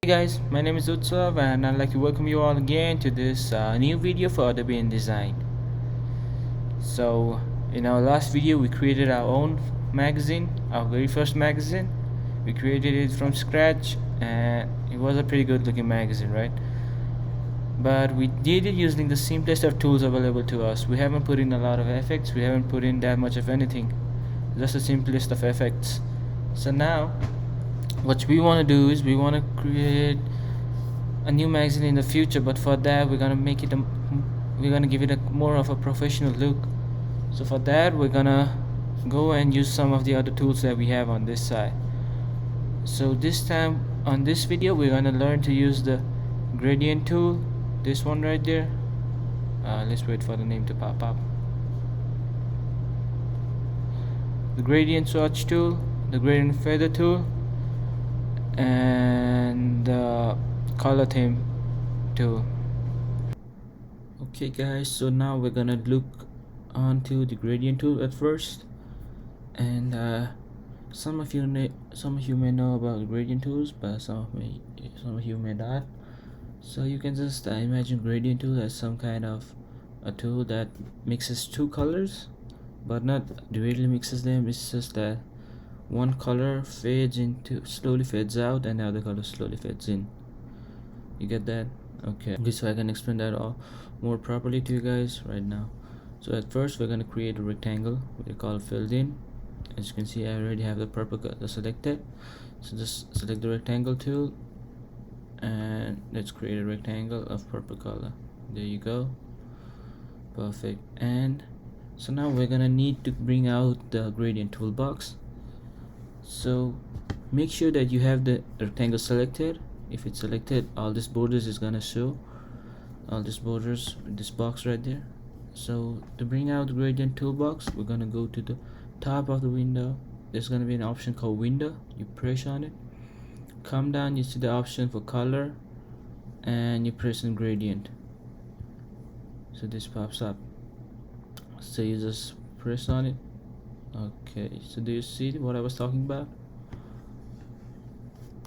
Hey guys, my name is Utsav and I'd like to welcome you all again to this new video for Adobe InDesign. So in our last video we created our own magazine, our very first magazine. We created it from scratch and it was a pretty good looking magazine, right? But we did it using the simplest of tools available to us. We haven't put in a lot of effects, we haven't put in that much of anything, just the simplest of effects. So now what we want to do is we want to create a new magazine in the future, but for that we're gonna give it a more of a professional look. So for that we're gonna go and use some of the other tools that we have on this side. So this time on this video we're gonna learn to use the gradient tool, this one right there. Let's wait for the name to pop up. The gradient swatch tool, the gradient feather tool, and the color theme tool. Okay guys, so now we're gonna look onto the gradient tool at first, and some of you may know about gradient tools, but some of you may not. So you can just imagine gradient tool as some kind of a tool that mixes two colors, but not directly mixes them. It's just that one color slowly fades out and the other color slowly fades in. You get that? Okay, so I can explain that all more properly to you guys right now. So at first we're going to create a rectangle we call filled in. As you can see, I already have the purple color selected, so just select the rectangle tool and let's create a rectangle of purple color. There you go, perfect. And so now we're gonna need to bring out the gradient toolbox. So make sure that you have the rectangle selected. If it's selected, all these borders is gonna show, all these borders, this box right there. So to bring out the gradient toolbox, we're gonna go to the top of the window. There's gonna be an option called window. You press on it, come down, you see the option for color, and you press on gradient. So this pops up, so you just press on it. Okay, so do you see what I was talking about?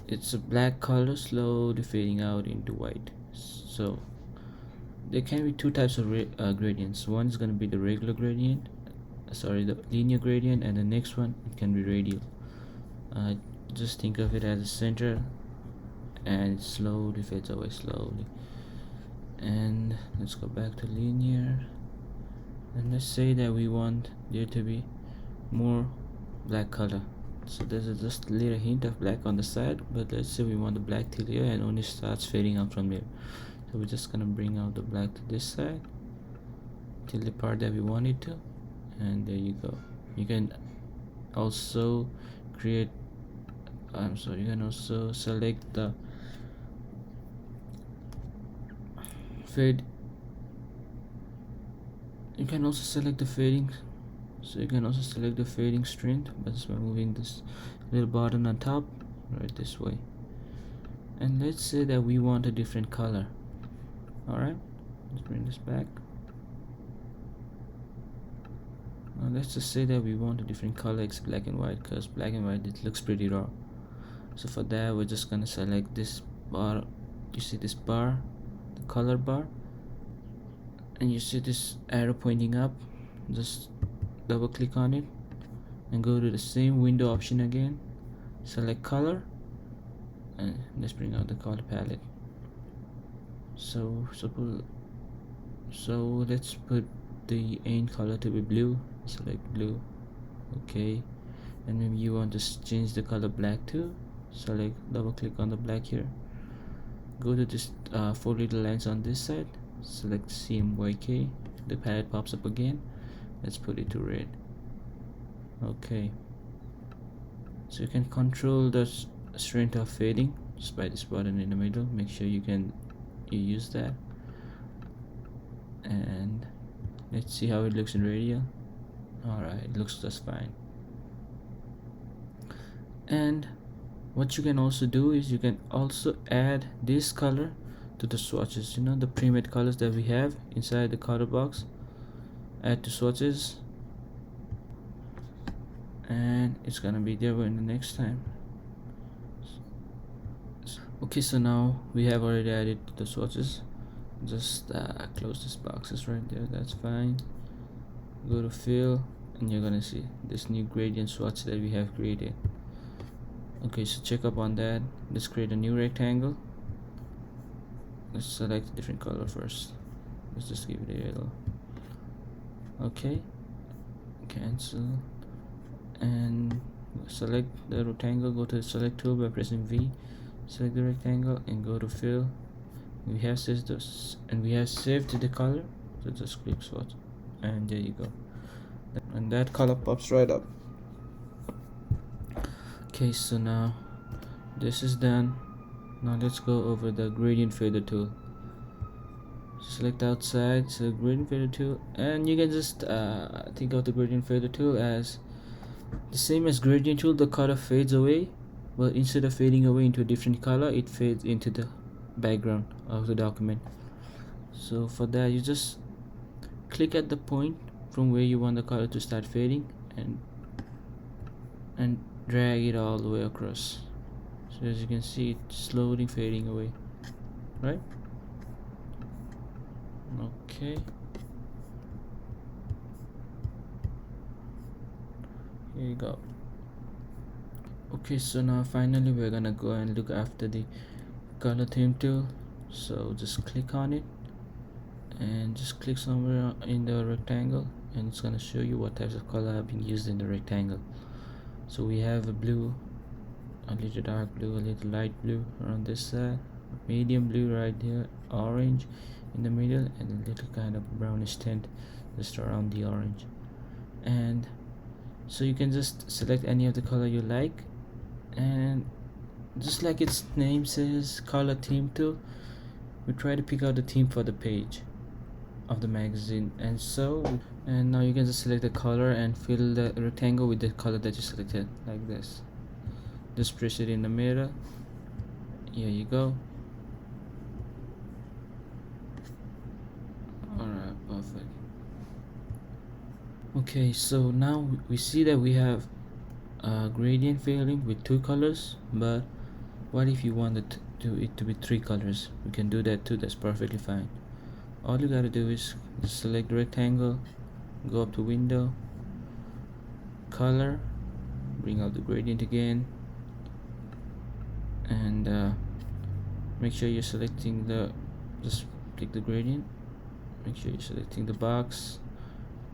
It's a black color slowly fading out into white. So there can be two types of gradients. One is going to be the regular gradient, the linear gradient, and the next one, it can be radial. Just think of it as a center and it slowly fades away slowly. And let's go back to linear, and let's say that we want there to be more black color. So there's just a little hint of black on the side, but let's say we want the black till here and only starts fading out from there. So we're just gonna bring out the black to this side till the part that we want it to, and there you go. You can also create you can also select the fade. You can also select the fading. So you can also select the fading strength, but just by moving this little button on top right this way. And let's say that we want a different color. Alright, let's bring this back. Now let's just say that we want a different color except black and white, because black and white, it looks pretty raw. So for that we're just gonna select this bar. You see this bar, the color bar, and you see this arrow pointing up. Just double click on it and go to the same window option again, select color, and let's bring out the color palette. So let's put the end color to be blue. Select blue. Okay, and maybe you want to change the color black too. Select, double click on the black here, go to this 4 little lines on this side, select CMYK. The palette pops up again. Let's put it to red. Okay, so you can control the strength of fading just by this button in the middle. Make sure you use that. And let's see how it looks in radial. Alright, it looks just fine. And what you can also do is you can also add this color to the swatches, the pre-made colors that we have inside the color box. Add to swatches, and it's gonna be there in the next time. Okay, so now we have already added the swatches. Just close these boxes right there, that's fine. Go to fill and you're gonna see this new gradient swatch that we have created. Okay, so check up on that. Let's create a new rectangle. Let's select a different color first. Let's just give it a yellow. Okay, cancel and select the rectangle. Go to the select tool by pressing V, select the rectangle and go to fill. We have saved this and we have saved the color, so just click swatch and there you go, and that color pops right up. Okay, so now this is done. Now let's go over the gradient fader tool. Select outside, select gradient fader tool, and you can just think of the gradient fader tool as the same as gradient tool. The color fades away, but instead of fading away into a different color, it fades into the background of the document. So for that, you just click at the point from where you want the color to start fading and drag it all the way across. So as you can see, it's slowly fading away, right? Okay, here you go. Okay, so now finally we're gonna go and look after the color theme tool. So just click on it and just click somewhere in the rectangle and it's gonna show you what types of color have been used in the rectangle. So we have a blue, a little dark blue, a little light blue around this side, medium blue right here, orange in the middle, and a little kind of brownish tint just around the orange. And so you can just select any of the color you like, and just like its name says, color theme tool, we try to pick out the theme for the page of the magazine. And now you can just select the color and fill the rectangle with the color that you selected, like this. Just press it in the middle. Here you go. Alright, perfect. Okay, so now we see that we have a gradient filling with 2 colors, but what if you wanted it to be 3 colors? We can do that too, that's perfectly fine. All you gotta do is just select the rectangle, go up to window, color, bring out the gradient again, and make sure you're selecting just click the gradient, make sure you're selecting the box,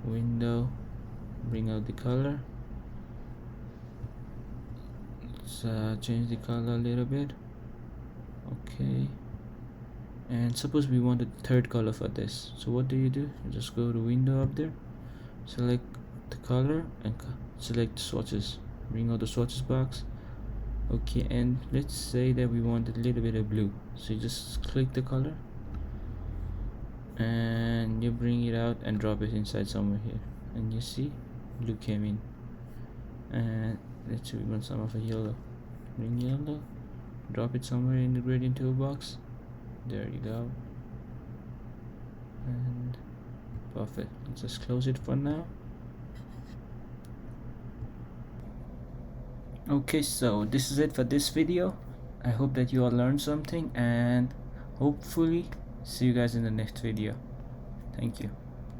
window, bring out the color. Let's change the color a little bit. Okay, and suppose we want a 3rd color for this, so what do? You just go to window up there, select the color and select swatches, bring out the swatches box. Okay, and let's say that we want a little bit of blue, so you just click the color and you bring it out and drop it inside somewhere here, and you see blue came in. And let's say we want some of a yellow, bring yellow, drop it somewhere in the gradient toolbox. There you go, and perfect. Let's just close it for now. Okay, so this is it for this video. I hope that you all learned something, and hopefully see you guys in the next video. Thank you.